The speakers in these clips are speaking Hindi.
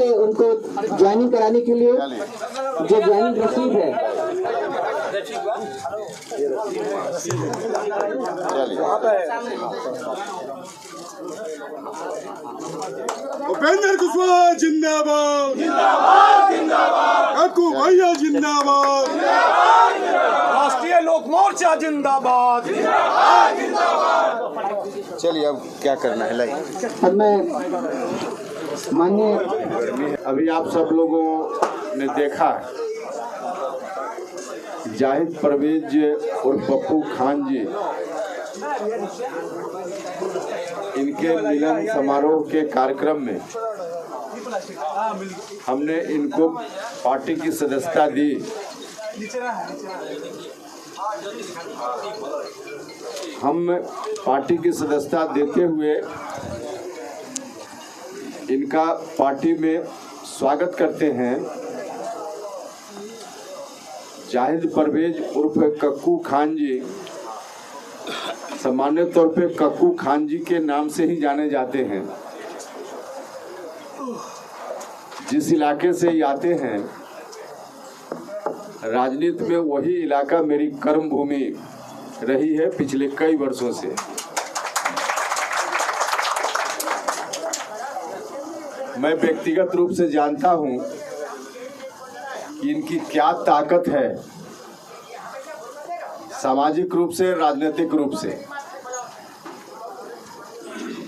पहले उनको ज्वाइनिंग कराने के लिए जो ज्वाइनिंग रसीद है उपेंद्र कुशवाहा जिंदाबाद, जिंदाबाद, जिंदाबाद, काकू भैया जिंदाबाद, राष्ट्रीय लोक मोर्चा जिंदाबाद, जिंदाबाद, जिंदाबाद। चलिए अब क्या करना है लाइए। अब मैं माननीय अभी आप सब लोगों ने देखा जाहिद परवेज और पप्पू खान जी इनके मिलन समारोह के कार्यक्रम में हमने इनको पार्टी की सदस्यता दी। हम पार्टी की सदस्यता देते हुए इनका पार्टी में स्वागत करते हैं। जाहिद परवेज उर्फ कक्कू खान जी सामान्य तौर पे कक्कू खान जी के नाम से ही जाने जाते हैं। जिस इलाके से ये आते हैं राजनीति में वही इलाका मेरी कर्म भूमि रही है पिछले कई वर्षों से। मैं व्यक्तिगत रूप से जानता हूं कि इनकी क्या ताकत है, सामाजिक रूप से, राजनीतिक रूप से।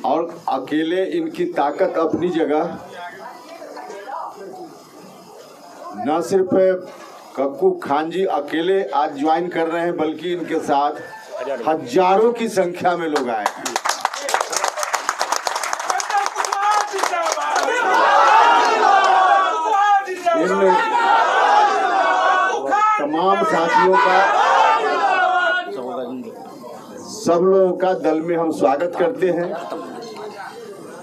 और अकेले इनकी ताकत अपनी जगह, न सिर्फ कक्कू खान जी अकेले आज ज्वाइन कर रहे हैं बल्कि इनके साथ हजारों की संख्या में लोग आए हैं। इन तमाम साथियों का, सब लोगों का दल में हम स्वागत करते हैं।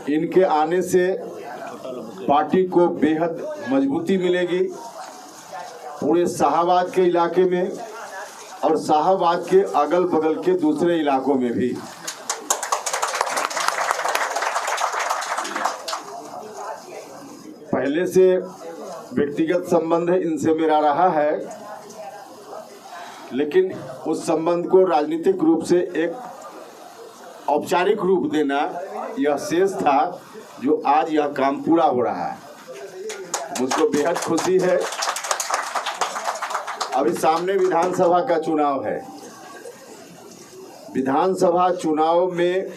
इनके आने से पार्टी को बेहद मजबूती मिलेगी पूरे शाहाबाद के इलाके में और शाहाबाद के अगल बगल के दूसरे इलाकों में भी। पहले से व्यक्तिगत संबंध इनसे मेरा रहा है, लेकिन उस संबंध को राजनीतिक रूप से एक औपचारिक रूप देना यह शेष था जो आज यह काम पूरा हो रहा है। मुझको बेहद खुशी है। अभी सामने विधानसभा का चुनाव है। विधानसभा चुनाव में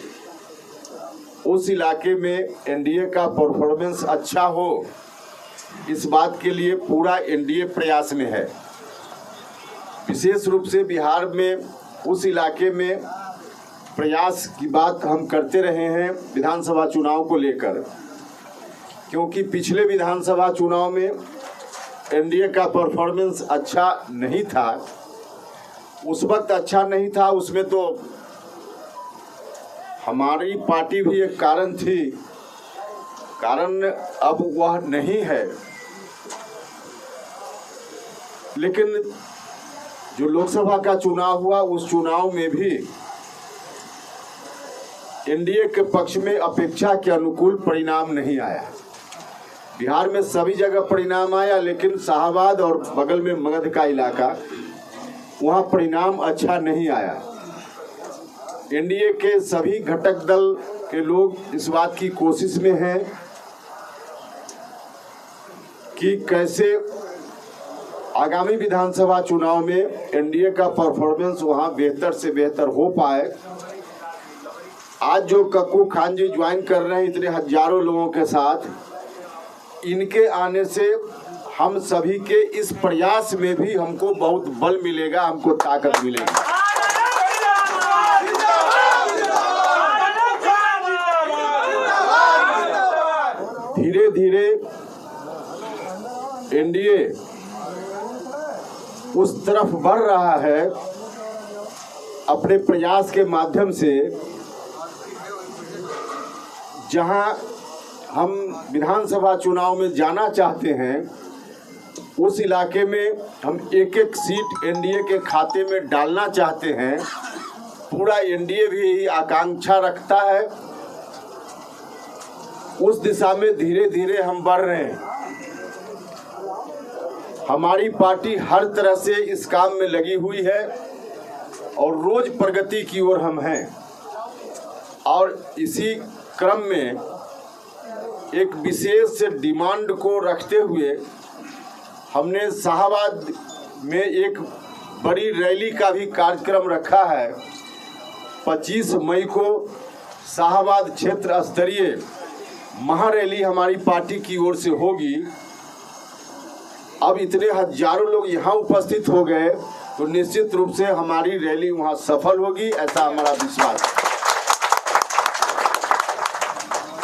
उस इलाके में एनडीए का परफॉर्मेंस अच्छा हो, इस बात के लिए पूरा एनडीए प्रयास में है। विशेष रूप से बिहार में उस इलाके में प्रयास की बात हम करते रहे हैं विधानसभा चुनाव को लेकर, क्योंकि पिछले विधानसभा चुनाव में एनडीए का परफॉर्मेंस अच्छा नहीं था। उस वक्त अच्छा नहीं था, उसमें तो हमारी पार्टी भी एक कारण थी, कारण अब वह नहीं है। लेकिन जो लोकसभा का चुनाव हुआ उस चुनाव में भी एनडीए के पक्ष में अपेक्षा के अनुकूल परिणाम नहीं आया। बिहार में सभी जगह परिणाम आया, लेकिन शाहाबाद और बगल में मगध का इलाका, वहाँ परिणाम अच्छा नहीं आया। एनडीए के सभी घटक दल के लोग इस बात की कोशिश में हैं कि कैसे आगामी विधानसभा चुनाव में एनडीए का परफॉर्मेंस वहाँ बेहतर से बेहतर हो पाए। आज जो कक्कू खान जी ज्वाइन कर रहे हैं इतने हजारों लोगों के साथ, इनके आने से हम सभी के इस प्रयास में भी हमको बहुत बल मिलेगा, हमको ताकत मिलेगी। धीरे धीरे एनडीए उस तरफ बढ़ रहा है अपने प्रयास के माध्यम से, जहां हम विधानसभा चुनाव में जाना चाहते हैं उस इलाके में हम एक एक सीट एनडीए के खाते में डालना चाहते हैं। पूरा एनडीए भी यही आकांक्षा रखता है उस दिशा में धीरे धीरे हम बढ़ रहे हैं। हमारी पार्टी हर तरह से इस काम में लगी हुई है और रोज प्रगति की ओर हम हैं। और इसी क्रम में एक विशेष डिमांड को रखते हुए हमने शाहबाद में एक बड़ी रैली का भी कार्यक्रम रखा है। 25 मई को शाहबाद क्षेत्र स्तरीय महारैली हमारी पार्टी की ओर से होगी। अब इतने हजारों लोग यहाँ उपस्थित हो गए तो निश्चित रूप से हमारी रैली वहाँ सफल होगी, ऐसा हमारा विश्वास है।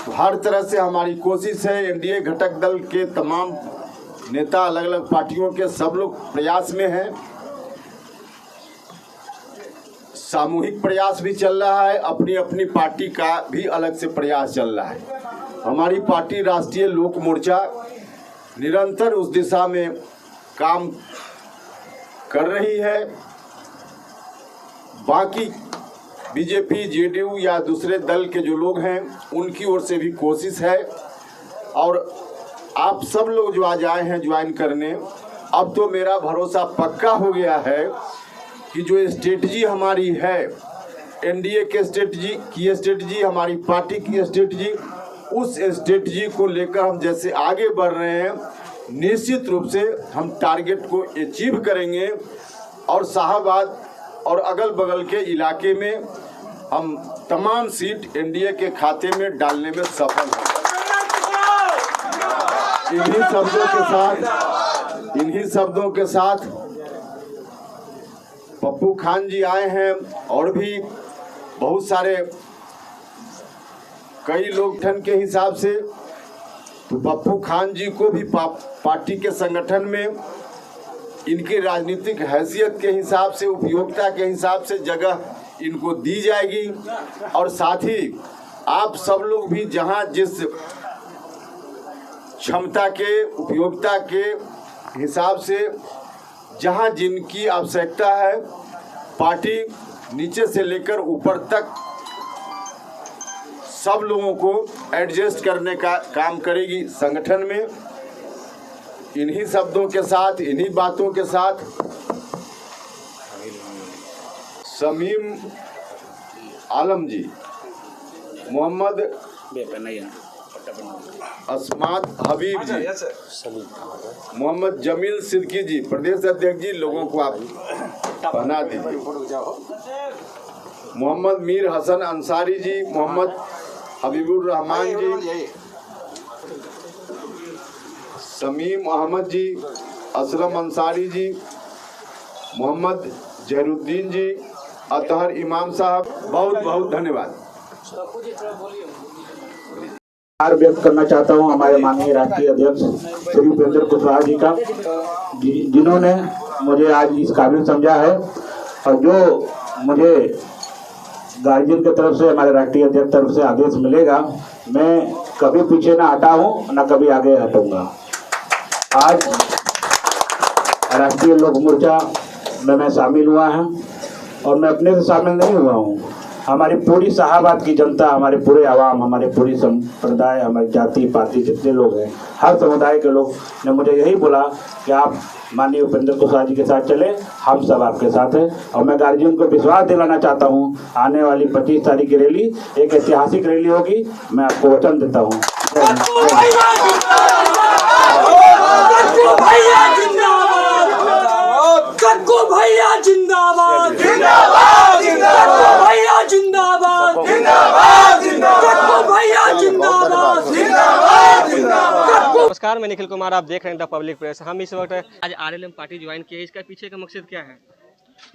तो हर तरह से हमारी कोशिश है। एनडीए घटक दल के तमाम नेता, अलग अलग पार्टियों के सब लोग प्रयास में हैं। सामूहिक प्रयास भी चल रहा है, अपनी अपनी पार्टी का भी अलग से प्रयास चल रहा है। हमारी पार्टी राष्ट्रीय लोक मोर्चा निरंतर उस दिशा में काम कर रही है। बाकी बीजेपी, जेडीयू या दूसरे दल के जो लोग हैं उनकी ओर से भी कोशिश है। और आप सब लोग जो आज आए हैं ज्वाइन करने, अब तो मेरा भरोसा पक्का हो गया है कि जो स्ट्रेटजी हमारी है, एनडीए के स्ट्रेटजी, हमारी पार्टी की स्ट्रेटजी, उस स्ट्रेटजी को लेकर हम जैसे आगे बढ़ रहे हैं, निश्चित रूप से हम टारगेट को अचीव करेंगे और शाहबाद और अगल बगल के इलाके में हम तमाम सीट एनडीए के खाते में डालने में सफल होंगे। इन्हीं शब्दों के साथ पप्पू खान जी आए हैं और भी बहुत सारे कई लोग ठन के हिसाब से। तो पप्पू खान जी को भी पार्टी के संगठन में इनकी राजनीतिक हैसियत के हिसाब से, उपयोगिता के हिसाब से जगह इनको दी जाएगी। और साथ ही आप सब लोग भी जहां जिस क्षमता के, उपयोगिता के हिसाब से जहां जिनकी आवश्यकता है, पार्टी नीचे से लेकर ऊपर तक सब लोगों को एडजस्ट करने का काम करेगी संगठन में। इन्हीं शब्दों के साथ, इन्हीं बातों के साथ शमीम आलम जी, मोहम्मद अस्मात हबीब जी, मोहम्मद जमील सिद्दीकी जी, प्रदेश अध्यक्ष जी, लोगों को आप बना दीजिए। मोहम्मद मीर हसन अंसारी जी, मोहम्मद हबीबुर रहमान जी, शमीम अहमद जी, असलम अंसारी जी, मोहम्मद जहरुद्दीन जी, अतहर इमाम साहब, बहुत बहुत धन्यवाद। व्यक्त करना चाहता हूं हमारे माननीय राष्ट्रीय अध्यक्ष श्री उपेंद्र कुशवाहा जी का, जिन्होंने मुझे आज इस काबिल समझा है और जो मुझे गार्जियन की तरफ से, हमारे राष्ट्रीय अध्यक्ष तरफ से आदेश मिलेगा, मैं कभी पीछे ना हटा हूं ना कभी आगे हटूंगा। आज राष्ट्रीय लोक मोर्चा में मैं शामिल हुआ है और मैं अपने से शामिल नहीं हुआ हूं। हमारी पूरी शाहबाद की जनता, हमारे पूरे आवाम, हमारे पूरी संप्रदाय, हमारी जाति पाति जितने लोग हैं, हर समुदाय के लोग ने मुझे यही बोला कि आप माननीय उपेंद्र कुशवाहा जी के साथ चले, हम सब आपके साथ हैं। और मैं गार्जियन को विश्वास दिलाना चाहता हूं, आने वाली 25 तारीख की रैली एक ऐतिहासिक रैली होगी, मैं आपको वचन देता हूँ। कक्कू भैया जिंदाबाद, जिंदाबाद, जिंदाबाद, भैया जिंदाबाद, जिंदाबाद, जिंदाबाद, भैया जिंदाबाद, जिंदाबाद, जिंदाबाद। नमस्कार, मैं निखिल कुमार, आप देख रहे हैं द पब्लिक प्रेस। हम इस वक्त आज आरएलएम पार्टी ज्वाइन की है, इसका पीछे का मकसद क्या है?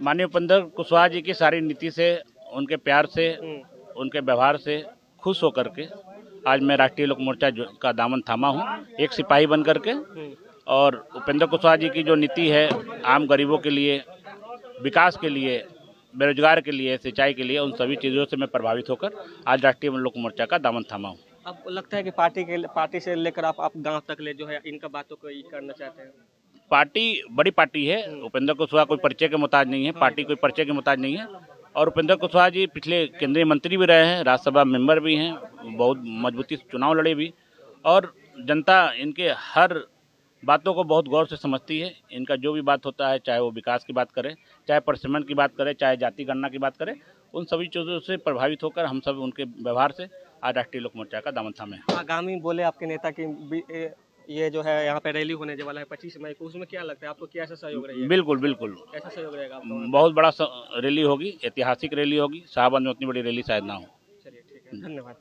माननीय उपेंद्र कुशवाहा जी की सारी नीति से, उनके प्यार से, उनके व्यवहार से खुश होकर के आज मैं राष्ट्रीय लोक मोर्चा का दामन थामा हूँ, एक सिपाही बन करके। और उपेंद्र कुशवाहा जी की जो नीति है आम गरीबों के लिए, विकास के लिए, बेरोजगार के लिए, सिंचाई के लिए, उन सभी चीज़ों से मैं प्रभावित होकर आज राष्ट्रीय लोक मोर्चा का दामन थामा हूँ। अब लगता है कि पार्टी से लेकर आप गांव तक ले जो है इनका बातों को करना चाहते हैं। पार्टी बड़ी पार्टी है, उपेंद्र कुशवाहा कोई परिचय के मोहताज नहीं है, पार्टी कोई परिचय के मोहताज नहीं है। और उपेंद्र कुशवाहा जी पिछले केंद्रीय मंत्री भी रहे हैं, राज्यसभा मेंबर भी हैं, बहुत मजबूती से चुनाव लड़े भी, और जनता इनके हर बातों को बहुत गौर से समझती है। इनका जो भी बात होता है, चाहे वो विकास की बात करे, चाहे परिश्रम की बात करे, चाहे जाति गणना की बात करे, उन सभी चीज़ों से प्रभावित होकर हम सब उनके व्यवहार से आज राष्ट्रीय लोक मोर्चा का दामन थामे। आगामी बोले आपके नेता की ये जो है यहाँ पे रैली होने वाला है 25 मई को, उसमें क्या लगता है आपको, क्या ऐसा सहयोग रहेगा? बिल्कुल बिल्कुल, कैसा सहयोग रहेगा आपको? बहुत बड़ा रैली होगी, ऐतिहासिक रैली होगी। शाहबाद में उतनी बड़ी रैली शायद ना हो। चलिए ठीक है, धन्यवाद।